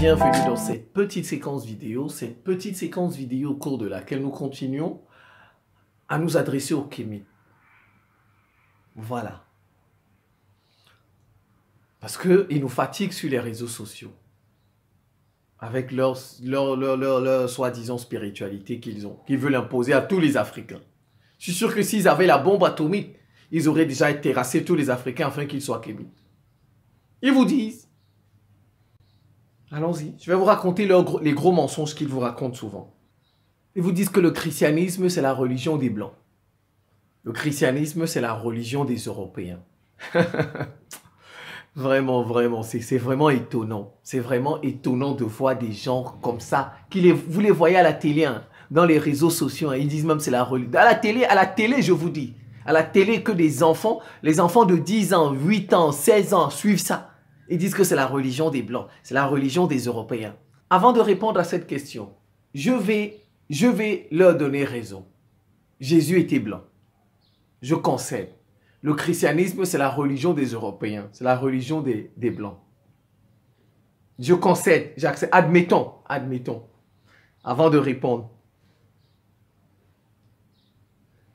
bienvenue dans cette petite séquence vidéo au cours de laquelle nous continuons à nous adresser aux Kémites. Voilà. Parce qu'ils nous fatiguent sur les réseaux sociaux. Avec leur soi-disant spiritualité qu'ils veulent imposer à tous les Africains. Je suis sûr que s'ils avaient la bombe atomique, ils auraient déjà terrassé tous les Africains afin qu'ils soient Kémites. Ils vous disent. Allons-y, je vais vous raconter les gros mensonges qu'ils vous racontent souvent. Ils vous disent que le christianisme, c'est la religion des Blancs. Le christianisme, c'est la religion des Européens. Vraiment, c'est vraiment étonnant. C'est vraiment étonnant de voir des gens comme ça, vous les voyez à la télé, hein, dans les réseaux sociaux. Hein, ils disent même c'est la religion. À la télé, je vous dis. À la télé, que les enfants de 10 ans, 8 ans, 16 ans suivent ça. Ils disent que c'est la religion des Blancs, c'est la religion des Européens. Avant de répondre à cette question, je vais leur donner raison. Jésus était blanc. Je concède. Le christianisme, c'est la religion des Européens, c'est la religion des Blancs. Je concède, j'accepte. Admettons. Avant de répondre.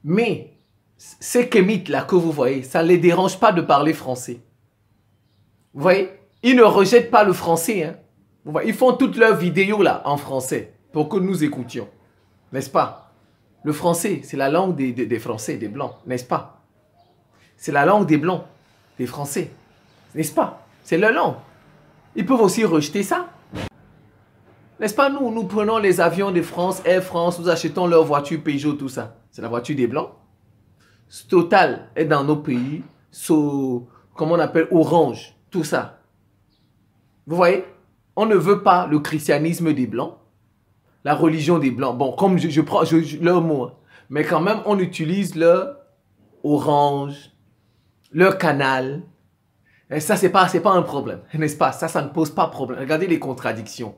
Mais, ces Kémites-là que vous voyez, ça ne les dérange pas de parler français. Vous voyez, ils ne rejettent pas le français. Hein. Vous voyez, ils font toutes leurs vidéos là en français pour que nous écoutions. N'est-ce pas? Le français, c'est la langue des Français, des Blancs. N'est-ce pas? C'est la langue des Blancs, des Français. N'est-ce pas? C'est leur langue. Ils peuvent aussi rejeter ça. N'est-ce pas? Nous prenons les avions de France, Air France, nous achetons leur voiture Peugeot, tout ça. C'est la voiture des Blancs. Total est dans nos pays, comment on appelle, Orange. Tout ça. Vous voyez, on ne veut pas le christianisme des Blancs, la religion des Blancs. Bon, comme je prends leur mot, hein, mais quand même, on utilise leur Orange, leur Canal. Et ça, c'est pas un problème, n'est-ce pas? Ça ne pose pas de problème. Regardez les contradictions.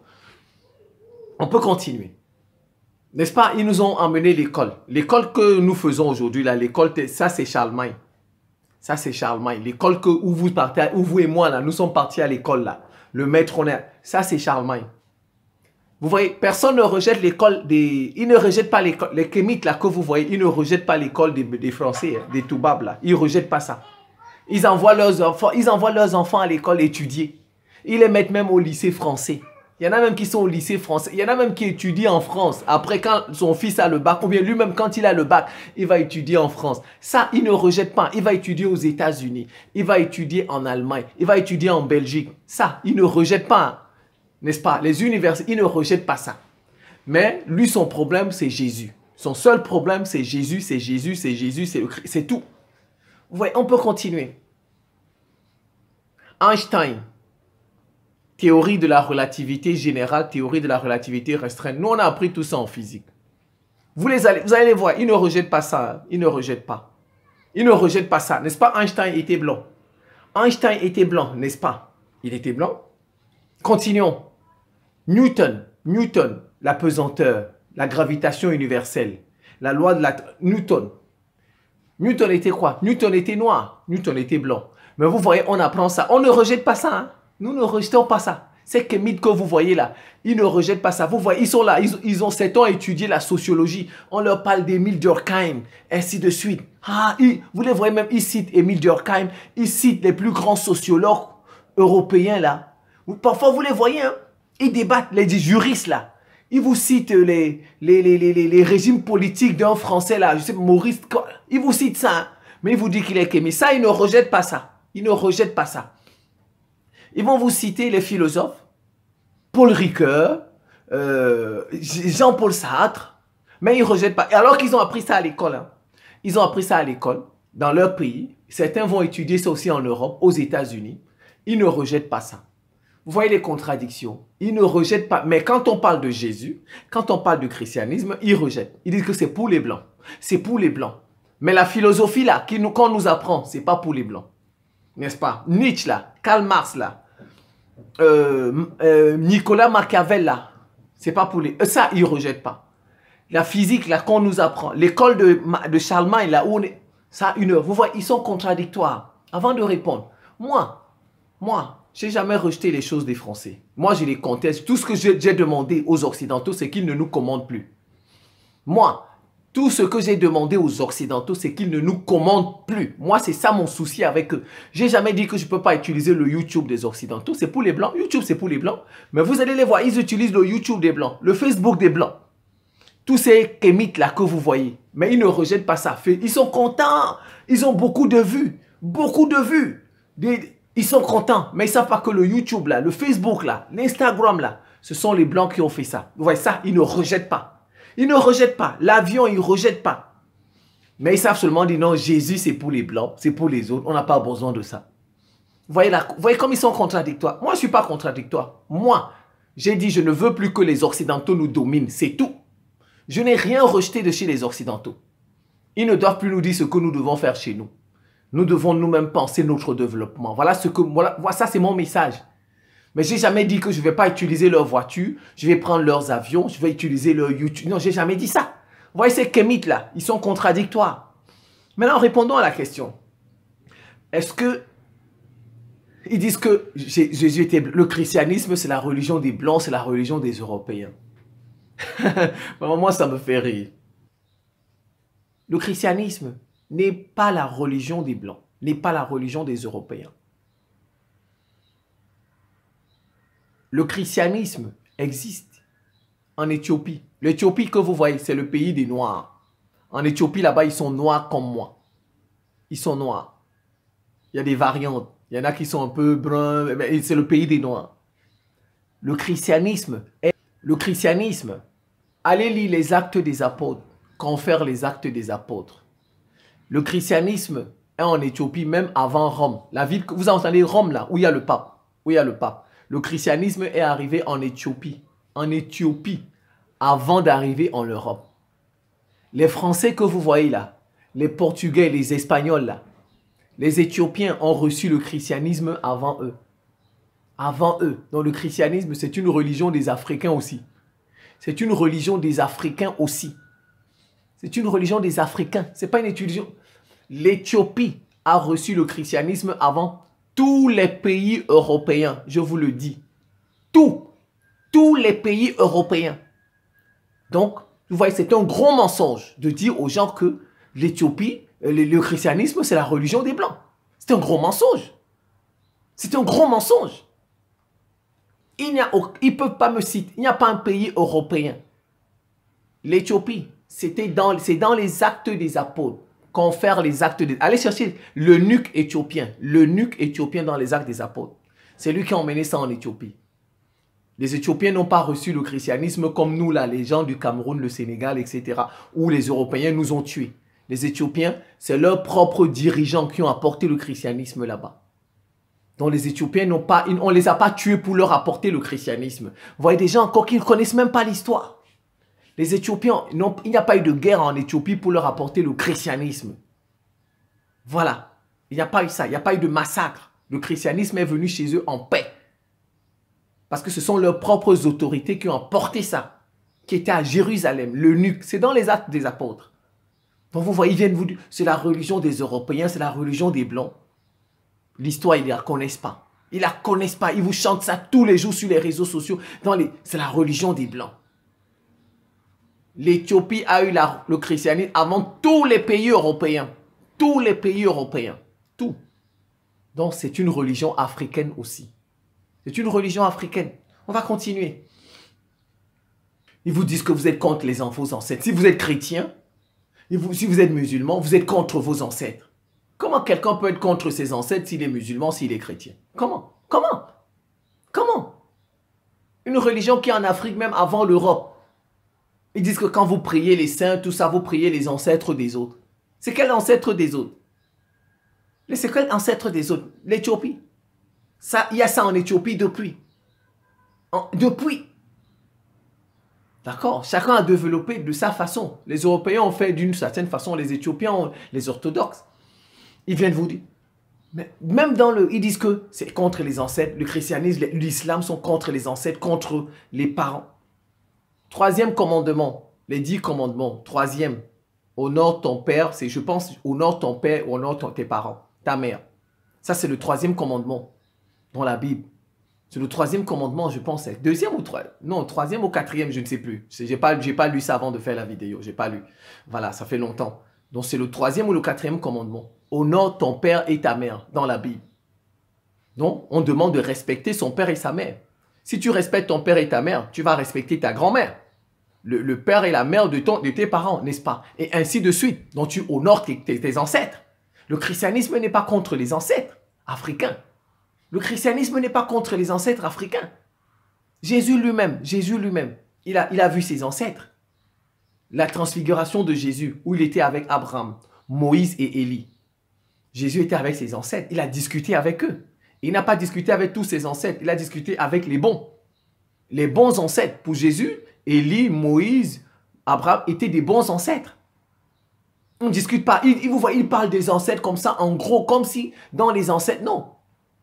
On peut continuer. N'est-ce pas? Ils nous ont emmené l'école. L'école que nous faisons aujourd'hui, là, l'école, ça, c'est Charlemagne. Ça, c'est Charlemagne. L'école où vous et moi, là, nous sommes partis à l'école, là. Le maître, ça, c'est Charlemagne. Vous voyez, personne ne rejette l'école ils ne rejettent pas l'école. Les Kémites, là, que vous voyez, ils ne rejettent pas l'école des Français, hein, des Toubabs, là. Ils ne rejettent pas ça. Ils envoient leurs enfants à l'école étudier. Ils les mettent même au lycée français. Il y en a même qui sont au lycée français. Il y en a même qui étudient en France. Après, quand son fils a le bac, ou bien lui-même, quand il a le bac, il va étudier en France. Ça, il ne rejette pas. Il va étudier aux États-Unis. Il va étudier en Allemagne. Il va étudier en Belgique. Ça, il ne rejette pas. N'est-ce pas? Les universités, ils ne rejettent pas ça. Mais lui, son problème, c'est Jésus. Son seul problème, c'est Jésus, c'est Jésus, c'est Jésus, c'est tout. Vous voyez, on peut continuer. Einstein. Théorie de la relativité générale, théorie de la relativité restreinte. Nous, on a appris tout ça en physique. Vous allez les voir, ils ne rejettent pas ça. Hein. Ils ne rejettent pas. Ils ne rejettent pas ça. N'est-ce pas? Einstein était blanc. Einstein était blanc, n'est-ce pas? Il était blanc. Continuons. Newton, la pesanteur, la gravitation universelle, la loi de la... Newton était quoi? Newton était noir. Newton était blanc. Mais vous voyez, on apprend ça. On ne rejette pas ça, hein? Nous ne rejetons pas ça. Ces Kémites que vous voyez là, ils ne rejettent pas ça. Vous voyez, ils sont là, ils ont 7 ans à étudier la sociologie. On leur parle d'Émile Durkheim, ainsi de suite. Vous les voyez même, ils citent Émile Durkheim, ils citent les plus grands sociologues européens là. Parfois, vous les voyez, hein, ils débattent, les juristes là. Ils vous citent les régimes politiques d'un Français là, je sais, Maurice, ils vous citent ça. Hein, mais ils vous disent qu'il est Kémite. Ça, ils ne rejettent pas ça. Ils ne rejettent pas ça. Ils vont vous citer les philosophes, Paul Ricoeur, Jean-Paul Sartre, mais ils ne rejettent pas. Alors qu'ils ont appris ça à l'école. Hein. Ils ont appris ça à l'école, dans leur pays. Certains vont étudier ça aussi en Europe, aux États-Unis. Ils ne rejettent pas ça. Vous voyez les contradictions. Ils ne rejettent pas. Mais quand on parle de Jésus, quand on parle du christianisme, ils rejettent. Ils disent que c'est pour les Blancs. C'est pour les Blancs. Mais la philosophie là, qu'on nous apprend, ce n'est pas pour les Blancs. N'est-ce pas? Nietzsche là, Karl Marx là, Nicolas Machiavel là, c'est pas pour les... Ça, ils ne rejettent pas. La physique là, qu'on nous apprend, l'école de Charlemagne là, où on est... Ça, vous voyez, ils sont contradictoires. Avant de répondre, moi, j'ai jamais rejeté les choses des Français. Moi, je les conteste. Tout ce que j'ai demandé aux Occidentaux, c'est qu'ils ne nous commandent plus. Moi, tout ce que j'ai demandé aux Occidentaux, c'est qu'ils ne nous commandent plus. Moi, c'est ça mon souci avec eux. J'ai jamais dit que je ne peux pas utiliser le YouTube des Occidentaux. C'est pour les Blancs. YouTube, c'est pour les Blancs. Mais vous allez les voir, ils utilisent le YouTube des Blancs, le Facebook des Blancs. Tous ces kémites là que vous voyez. Mais ils ne rejettent pas ça. Ils sont contents. Ils ont beaucoup de vues. Beaucoup de vues. Ils sont contents. Mais ils ne savent pas que le YouTube là, le Facebook là, l'Instagram là, ce sont les Blancs qui ont fait ça. Vous voyez ça, ils ne rejettent pas. Ils ne rejettent pas. L'avion, ils ne rejettent pas. Mais ils savent seulement dire non, Jésus c'est pour les Blancs, c'est pour les autres. On n'a pas besoin de ça. Vous voyez comme ils sont contradictoires. Moi, je ne suis pas contradictoire. Moi, j'ai dit je ne veux plus que les Occidentaux nous dominent. C'est tout. Je n'ai rien rejeté de chez les Occidentaux. Ils ne doivent plus nous dire ce que nous devons faire chez nous. Nous devons nous-mêmes penser notre développement. Voilà ça c'est mon message. Mais j'ai jamais dit que je ne vais pas utiliser leur voiture, je vais prendre leurs avions, je vais utiliser leur YouTube. Non, j'ai jamais dit ça. Vous voyez ces kémites là, ils sont contradictoires. Maintenant, répondons à la question. Est-ce que ils disent que Jésus était le christianisme, c'est la religion des Blancs, c'est la religion des Européens. Moi, ça me fait rire. Le christianisme n'est pas la religion des Blancs, n'est pas la religion des Européens. Le christianisme existe en Éthiopie. L'Éthiopie que vous voyez, c'est le pays des Noirs. En Éthiopie, là-bas, ils sont noirs comme moi. Ils sont noirs. Il y a des variantes. Il y en a qui sont un peu bruns. C'est le pays des Noirs. Le christianisme, allez lire les actes des apôtres, confère les actes des apôtres. Le christianisme est en Éthiopie, même avant Rome. La ville que vous entendez, Rome, là, où il y a le pape. Où il y a le pape. Le christianisme est arrivé en Éthiopie. En Éthiopie, avant d'arriver en Europe. Les Français que vous voyez là, les Portugais, les Espagnols là, les Éthiopiens ont reçu le christianisme avant eux. Avant eux. Donc le christianisme, c'est une religion des Africains aussi. C'est une religion des Africains aussi. C'est une religion des Africains. Ce n'est pas une religion. L'Éthiopie a reçu le christianisme avant tous les pays européens. Je vous le dis. Tous les pays européens. Donc, vous voyez, c'est un gros mensonge de dire aux gens que l'Éthiopie, le christianisme, c'est la religion des Blancs. C'est un gros mensonge. C'est un gros mensonge. Ils ne peuvent pas me citer. Il n'y a pas un pays européen. L'Éthiopie, c'est dans les actes des apôtres. Confère les actes des... Allez chercher l'eunuque éthiopien. L'eunuque éthiopien dans les actes des apôtres. C'est lui qui a emmené ça en Éthiopie. Les Éthiopiens n'ont pas reçu le christianisme comme nous, là, les gens du Cameroun, le Sénégal, etc. Où les Européens nous ont tués. Les Éthiopiens, c'est leurs propres dirigeants qui ont apporté le christianisme là-bas. Donc les Éthiopiens on ne les a pas tués pour leur apporter le christianisme. Vous voyez des gens encore qui ne connaissent même pas l'histoire. Les Éthiopiens, il n'y a pas eu de guerre en Éthiopie pour leur apporter le christianisme. Voilà. Il n'y a pas eu ça. Il n'y a pas eu de massacre. Le christianisme est venu chez eux en paix. Parce que ce sont leurs propres autorités qui ont apporté ça. Qui étaient à Jérusalem. L'eunuque. C'est dans les actes des apôtres. Donc vous voyez, ils viennent vous dire, c'est la religion des Européens, c'est la religion des Blancs. L'histoire, ils ne la connaissent pas. Ils ne la connaissent pas. Ils vous chantent ça tous les jours sur les réseaux sociaux. C'est la religion des Blancs. L'Éthiopie a eu le christianisme avant tous les pays européens. Tous les pays européens. Tout. Donc c'est une religion africaine aussi. C'est une religion africaine. On va continuer. Ils vous disent que vous êtes contre vos ancêtres. Si vous êtes chrétien, si vous êtes musulman, vous êtes contre vos ancêtres. Comment quelqu'un peut être contre ses ancêtres s'il est musulman, s'il est chrétien? Comment? Comment? Comment? Une religion qui est en Afrique même avant l'Europe. Ils disent que quand vous priez les saints, tout ça, vous priez les ancêtres des autres. C'est quel ancêtre des autres? C'est quel ancêtre des autres? L'Éthiopie. Il y a ça en Éthiopie depuis. Depuis. D'accord? Chacun a développé de sa façon. Les Européens ont fait d'une certaine façon, les Éthiopiens, les orthodoxes. Ils viennent vous dire. Mais même ils disent que c'est contre les ancêtres. Le christianisme, l'islam sont contre les ancêtres, contre les parents. Troisième commandement, les 10 commandements. Troisième, honore ton père, je pense, honore ton père ou honore tes parents, ta mère. Ça, c'est le troisième commandement. dans la Bible. C'est le troisième commandement, je pense. Deuxième ou troisième? Non, troisième ou quatrième, je ne sais plus. J'ai pas lu ça avant de faire la vidéo. J'ai pas lu. Voilà, ça fait longtemps. Donc c'est le troisième ou le quatrième commandement. Honore ton père et ta mère dans la Bible. Donc on demande de respecter son père et sa mère. Si tu respectes ton père et ta mère, tu vas respecter ta grand-mère. Le père et la mère de tes parents, n'est-ce pas? Et ainsi de suite. Donc tu honores tes ancêtres. Le christianisme n'est pas contre les ancêtres africains. Le christianisme n'est pas contre les ancêtres africains. Jésus lui-même, il a vu ses ancêtres. La transfiguration de Jésus, où il était avec Abraham, Moïse et Élie. Jésus était avec ses ancêtres, il a discuté avec eux. Il n'a pas discuté avec tous ses ancêtres, il a discuté avec les bons. Les bons ancêtres. Pour Jésus, Élie, Moïse, Abraham étaient des bons ancêtres. On ne discute pas. Vous voyez, il parle des ancêtres comme ça, en gros, comme si dans les ancêtres, non.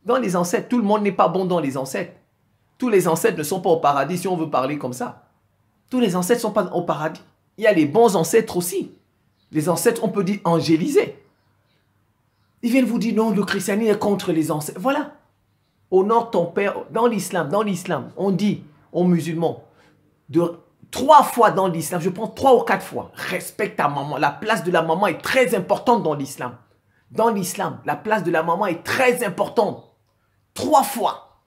Dans les ancêtres, tout le monde n'est pas bon dans les ancêtres. Tous les ancêtres ne sont pas au paradis si on veut parler comme ça. Tous les ancêtres ne sont pas au paradis. Il y a les bons ancêtres aussi. Les ancêtres, on peut dire angélisés. Ils viennent vous dire non, le christianisme est contre les ancêtres. Voilà. Honore ton père. Dans l'islam, on dit aux musulmans, 3 fois dans l'islam, je prends 3 ou 4 fois, respecte ta maman. La place de la maman est très importante dans l'islam. Dans l'islam, la place de la maman est très importante. 3 fois.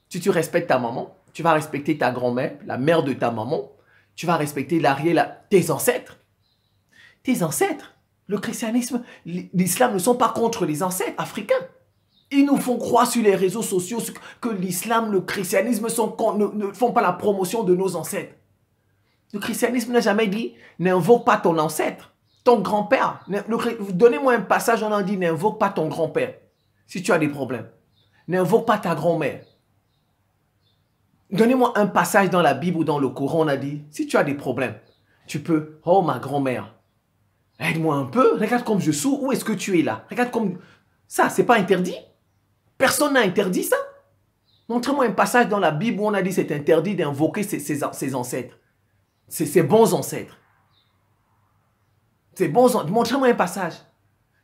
Si tu respectes ta maman, tu vas respecter ta grand-mère, la mère de ta maman. Tu vas respecter tes ancêtres. Tes ancêtres. Le christianisme, l'islam ne sont pas contre les ancêtres africains. Ils nous font croire sur les réseaux sociaux que l'islam, le christianisme ne font pas la promotion de nos ancêtres. Le christianisme n'a jamais dit « n'invoque pas ton ancêtre, ton grand-père ». Donnez-moi un passage, on en dit « n'invoque pas ton grand-père » si tu as des problèmes. N'invoque pas ta grand-mère. Donnez-moi un passage dans la Bible ou dans le Coran, on a dit, si tu as des problèmes, tu peux, oh ma grand-mère, aide-moi un peu, regarde comme je souffre, où est-ce que tu es là? Regarde comme... Ça, c'est pas interdit? Personne n'a interdit ça? Montrez-moi un passage dans la Bible où on a dit c'est interdit d'invoquer ses ancêtres. Ses bons ancêtres. Montrez-moi un passage.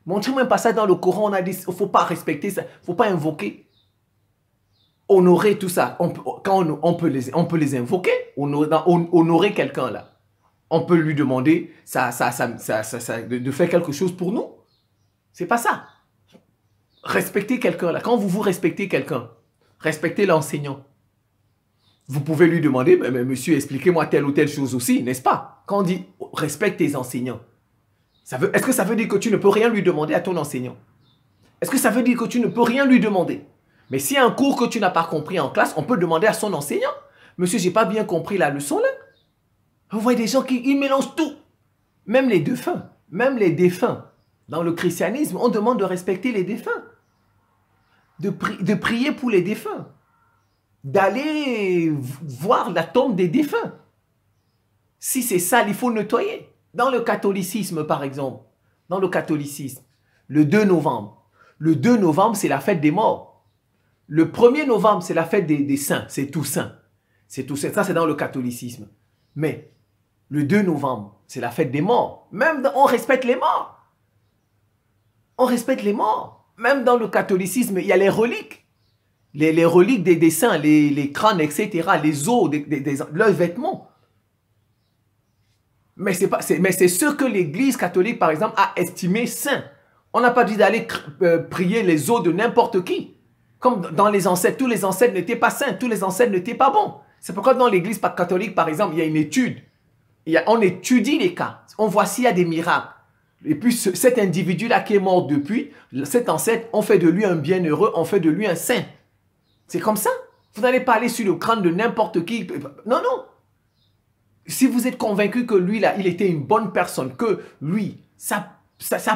Montrez-moi un passage dans le Coran, on a dit, il ne faut pas respecter ça, il ne faut pas invoquer. Honorer tout ça, on peut les invoquer, honorer quelqu'un là. On peut lui demander de faire quelque chose pour nous. C'est pas ça. Respectez quelqu'un là. Quand vous respectez quelqu'un, respectez l'enseignant. Vous pouvez lui demander, mais monsieur, expliquez-moi telle ou telle chose aussi, n'est-ce pas? Quand on dit respecte tes enseignants, est-ce que ça veut dire que tu ne peux rien lui demander à ton enseignant? Est-ce que ça veut dire que tu ne peux rien lui demander? Mais s'il y a un cours que tu n'as pas compris en classe, on peut demander à son enseignant. Monsieur, j'ai pas bien compris la leçon là. Vous voyez des gens qui mélangent tout. Même les défunts. Même les défunts. Dans le christianisme, on demande de respecter les défunts. De prier pour les défunts. D'aller voir la tombe des défunts. Si c'est sale, il faut nettoyer. Dans le catholicisme, par exemple. Dans le catholicisme, le 2 novembre. Le 2 novembre, c'est la fête des morts. Le 1er novembre, c'est la fête des saints, c'est Toussaint. C'est Toussaint, ça c'est dans le catholicisme. Mais le 2 novembre, c'est la fête des morts. Même on respecte les morts. On respecte les morts. Même dans le catholicisme, il y a les reliques. Les reliques des saints, les crânes, etc. Les os, leurs vêtements. Mais c'est ce que l'Église catholique, par exemple, a estimé saint. On n'a pas dit d'aller prier les os de n'importe qui. Comme dans les ancêtres, tous les ancêtres n'étaient pas saints, tous les ancêtres n'étaient pas bons. C'est pourquoi dans l'église catholique, par exemple, il y a une étude. On étudie les cas. On voit s'il y a des miracles. Et puis cet individu-là qui est mort depuis, cet ancêtre, on fait de lui un bienheureux, on fait de lui un saint. C'est comme ça. Vous n'allez pas aller sur le crâne de n'importe qui. Non, non. Si vous êtes convaincu que lui, là, il était une bonne personne, que lui, sa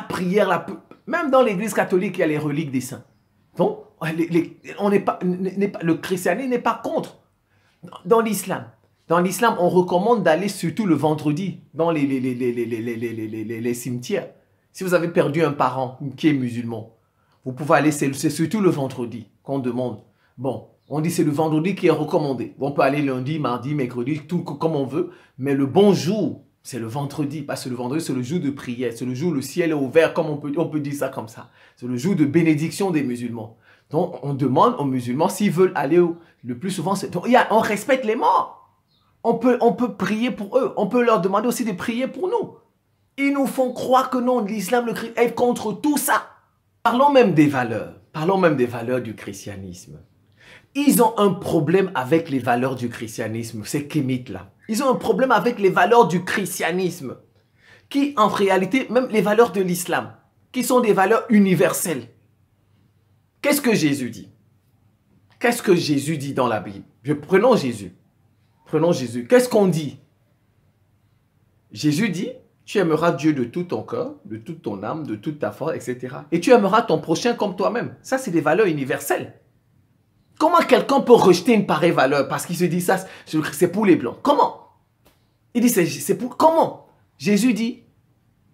prière, là, même dans l'église catholique, il y a les reliques des saints. Donc, le christianisme n'est pas contre. Dans l'islam, on recommande d'aller surtout le vendredi dans les cimetières. Si vous avez perdu un parent qui est musulman, vous pouvez aller, c'est surtout le vendredi qu'on demande. Bon, on dit c'est le vendredi qui est recommandé. On peut aller lundi, mardi, mercredi, tout comme on veut. Mais le bon jour, c'est le vendredi. Parce que le vendredi, c'est le jour de prière. C'est le jour où le ciel est ouvert, comme on peut dire ça comme ça. C'est le jour de bénédiction des musulmans. Donc, on demande aux musulmans s'ils veulent aller le plus souvent. Donc, on respecte les morts. On peut prier pour eux. On peut leur demander aussi de prier pour nous. Ils nous font croire que non, l'islam, le christianisme est contre tout ça. Parlons même des valeurs. Parlons même des valeurs du christianisme. Ils ont un problème avec les valeurs du christianisme, ces kémites là. Ils ont un problème avec les valeurs du christianisme, qui en réalité, même les valeurs de l'islam, qui sont des valeurs universelles. Qu'est-ce que Jésus dit? Qu'est-ce que Jésus dit dans la Bible? Prenons Jésus. Prenons Jésus. Qu'est-ce qu'on dit? Jésus dit, tu aimeras Dieu de tout ton cœur, de toute ton âme, de toute ta force, etc. Et tu aimeras ton prochain comme toi-même. Ça, c'est des valeurs universelles. Comment quelqu'un peut rejeter une pareille valeur parce qu'il se dit ça, c'est pour les blancs? Comment? Il dit, c'est pour... Comment? Jésus dit,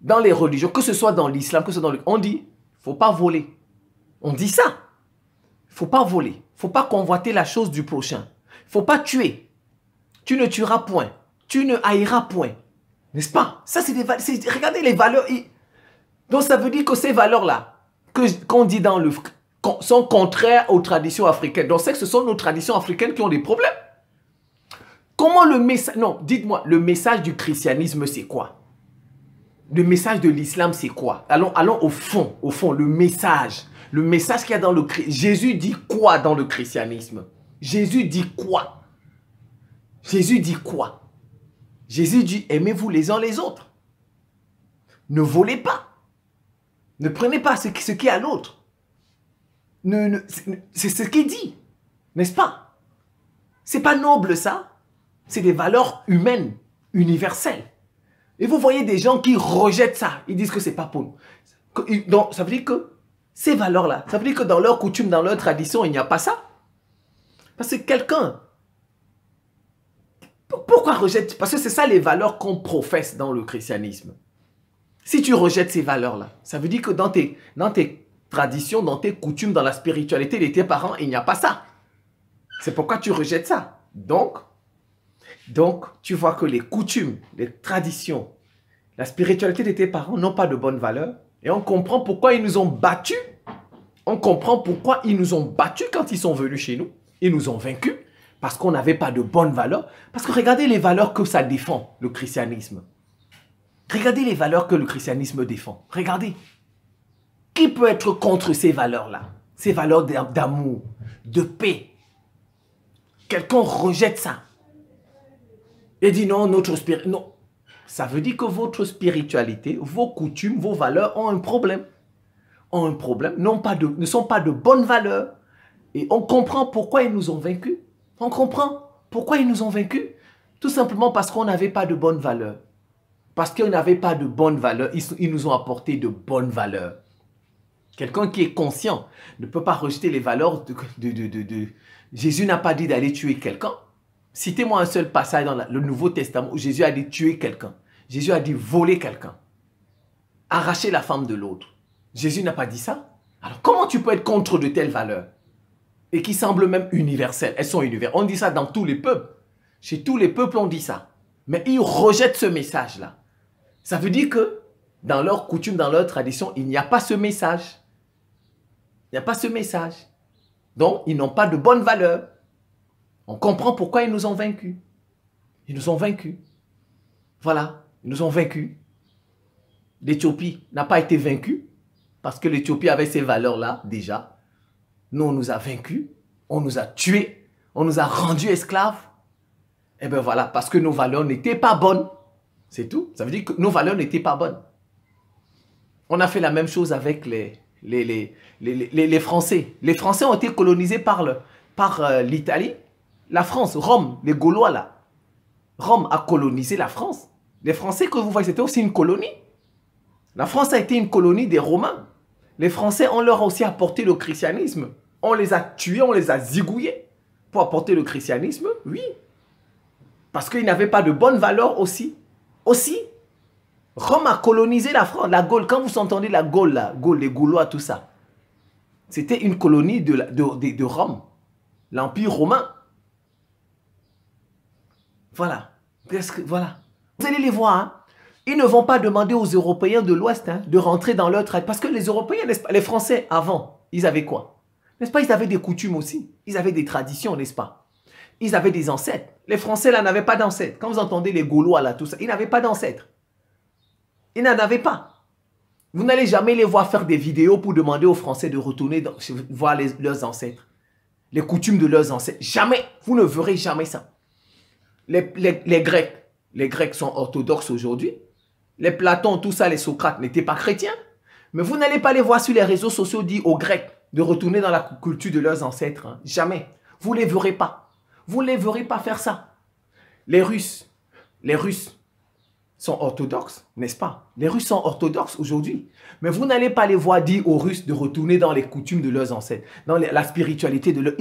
dans les religions, que ce soit dans l'islam, que ce soit dans le... On dit, il ne faut pas voler. On dit ça. Il ne faut pas voler. Il ne faut pas convoiter la chose du prochain. Il ne faut pas tuer. Tu ne tueras point. Tu ne haïras point. N'est-ce pas? Ça, c'est des valeurs. Regardez les valeurs. Donc, ça veut dire que ces valeurs-là, qu'on dit dans le... sont contraires aux traditions africaines. Donc, c'est que ce sont nos traditions africaines qui ont des problèmes. Comment le message... Non, dites-moi, le message du christianisme, c'est quoi? Le message de l'islam, c'est quoi? Allons au fond, le message. Le message qu'il y a dans le... Jésus dit quoi dans le christianisme? Jésus dit quoi? Jésus dit quoi? Jésus dit, aimez-vous les uns les autres. Ne volez pas. Ne prenez pas ce qui est à l'autre. C'est ce qu'il dit, n'est-ce pas? C'est pas noble ça. C'est des valeurs humaines, universelles. Et vous voyez des gens qui rejettent ça. Ils disent que c'est pas pour nous. Donc, ça veut dire que ces valeurs-là, ça veut dire que dans leur coutume, dans leur tradition, il n'y a pas ça. Parce que quelqu'un... Pourquoi rejette? Parce que c'est ça les valeurs qu'on professe dans le christianisme. Si tu rejettes ces valeurs-là, ça veut dire que dans tes traditions, dans tes coutumes, dans la spiritualité de tes parents, il n'y a pas ça. C'est pourquoi tu rejettes ça. Donc, tu vois que les coutumes, les traditions, la spiritualité de tes parents n'ont pas de bonnes valeurs. Et on comprend pourquoi ils nous ont battus. On comprend pourquoi ils nous ont battus quand ils sont venus chez nous. Ils nous ont vaincus parce qu'on n'avait pas de bonnes valeurs. Parce que regardez les valeurs que ça défend, le christianisme. Regardez les valeurs que le christianisme défend. Regardez. Qui peut être contre ces valeurs-là? Ces valeurs d'amour, de paix. Quelqu'un rejette ça. Et dit non, notre spiritualité. Non. Ça veut dire que votre spiritualité, vos coutumes, vos valeurs ont un problème. Ont un problème, ne sont pas de bonnes valeurs. Et on comprend pourquoi ils nous ont vaincus. On comprend pourquoi ils nous ont vaincus. Tout simplement parce qu'on n'avait pas de bonnes valeurs. Parce qu'ils n'avaient pas de bonnes valeurs, ils nous ont apporté de bonnes valeurs. Quelqu'un qui est conscient ne peut pas rejeter les valeurs de... Jésus n'a pas dit d'aller tuer quelqu'un. Citez-moi un seul passage dans le Nouveau Testament où Jésus a dit tuer quelqu'un. Jésus a dit voler quelqu'un. Arracher la femme de l'autre. Jésus n'a pas dit ça. Alors comment tu peux être contre de telles valeurs? Et qui semblent même universelles. Elles sont universelles. On dit ça dans tous les peuples. Chez tous les peuples, on dit ça. Mais ils rejettent ce message-là. Ça veut dire que dans leur coutume, dans leur tradition, il n'y a pas ce message. Il n'y a pas ce message. Donc, ils n'ont pas de bonnes valeurs. On comprend pourquoi ils nous ont vaincus. Ils nous ont vaincus. Voilà, ils nous ont vaincus. L'Éthiopie n'a pas été vaincue parce que l'Éthiopie avait ces valeurs-là déjà. Nous, on nous a vaincus, on nous a tués, on nous a rendus esclaves. Et bien voilà, parce que nos valeurs n'étaient pas bonnes. C'est tout. Ça veut dire que nos valeurs n'étaient pas bonnes. On a fait la même chose avec les Français. Les Français ont été colonisés par l'Italie. La France, Rome, les Gaulois là. Rome a colonisé la France. Les Français que vous voyez, c'était aussi une colonie. La France a été une colonie des Romains. Les Français, on leur a aussi apporté le christianisme. On les a tués, on les a zigouillés pour apporter le christianisme, oui. Parce qu'ils n'avaient pas de bonnes valeurs aussi. Aussi, Rome a colonisé la France, la Gaule. Quand vous entendez la Gaule, les Gaulois, tout ça, c'était une colonie de Rome, l'Empire romain. Voilà. Voilà. Vous allez les voir, hein. Ils ne vont pas demander aux Européens de l'Ouest de rentrer dans leur tradition. Parce que les Européens, les Français, avant, ils avaient quoi? N'est-ce pas? Ils avaient des coutumes aussi. Ils avaient des traditions, n'est-ce pas? Ils avaient des ancêtres. Les Français, là, n'avaient pas d'ancêtres. Quand vous entendez les Gaulois, là, tout ça, ils n'avaient pas d'ancêtres. Ils n'en avaient pas. Vous n'allez jamais les voir faire des vidéos pour demander aux Français de retourner voir leurs ancêtres. Les coutumes de leurs ancêtres. Jamais. Vous ne verrez jamais ça. Les Grecs sont orthodoxes aujourd'hui. Les Platon, tout ça, les Socrates n'étaient pas chrétiens. Mais vous n'allez pas les voir sur les réseaux sociaux dire aux Grecs de retourner dans la culture de leurs ancêtres. Hein. Jamais. Vous ne les verrez pas. Vous ne les verrez pas faire ça. Les Russes sont orthodoxes, n'est-ce pas? Les Russes sont orthodoxes aujourd'hui. Mais vous n'allez pas les voir dire aux Russes de retourner dans les coutumes de leurs ancêtres, dans la spiritualité de leur...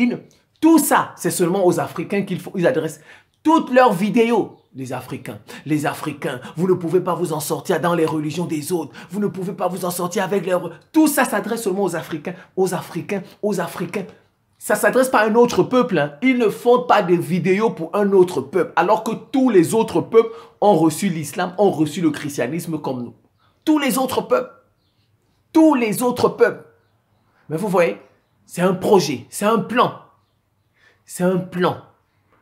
Tout ça, c'est seulement aux Africains qu'ils adressent toutes leurs vidéos. Les Africains, vous ne pouvez pas vous en sortir dans les religions des autres. Vous ne pouvez pas vous en sortir avec leurs... Tout ça s'adresse seulement aux Africains, aux Africains, aux Africains. Ça ne s'adresse pas à un autre peuple. Hein. Ils ne font pas des vidéos pour un autre peuple. Alors que tous les autres peuples ont reçu l'islam, ont reçu le christianisme comme nous. Tous les autres peuples. Tous les autres peuples. Mais vous voyez, c'est un projet, c'est un plan. C'est un plan.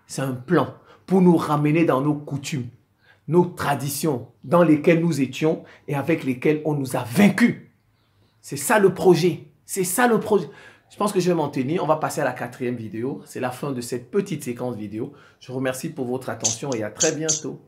C'est un plan pour nous ramener dans nos coutumes, nos traditions dans lesquelles nous étions et avec lesquelles on nous a vaincus. C'est ça le projet. C'est ça le projet. Je pense que je vais m'en tenir. On va passer à la 4e vidéo. C'est la fin de cette petite séquence vidéo. Je vous remercie pour votre attention et à très bientôt.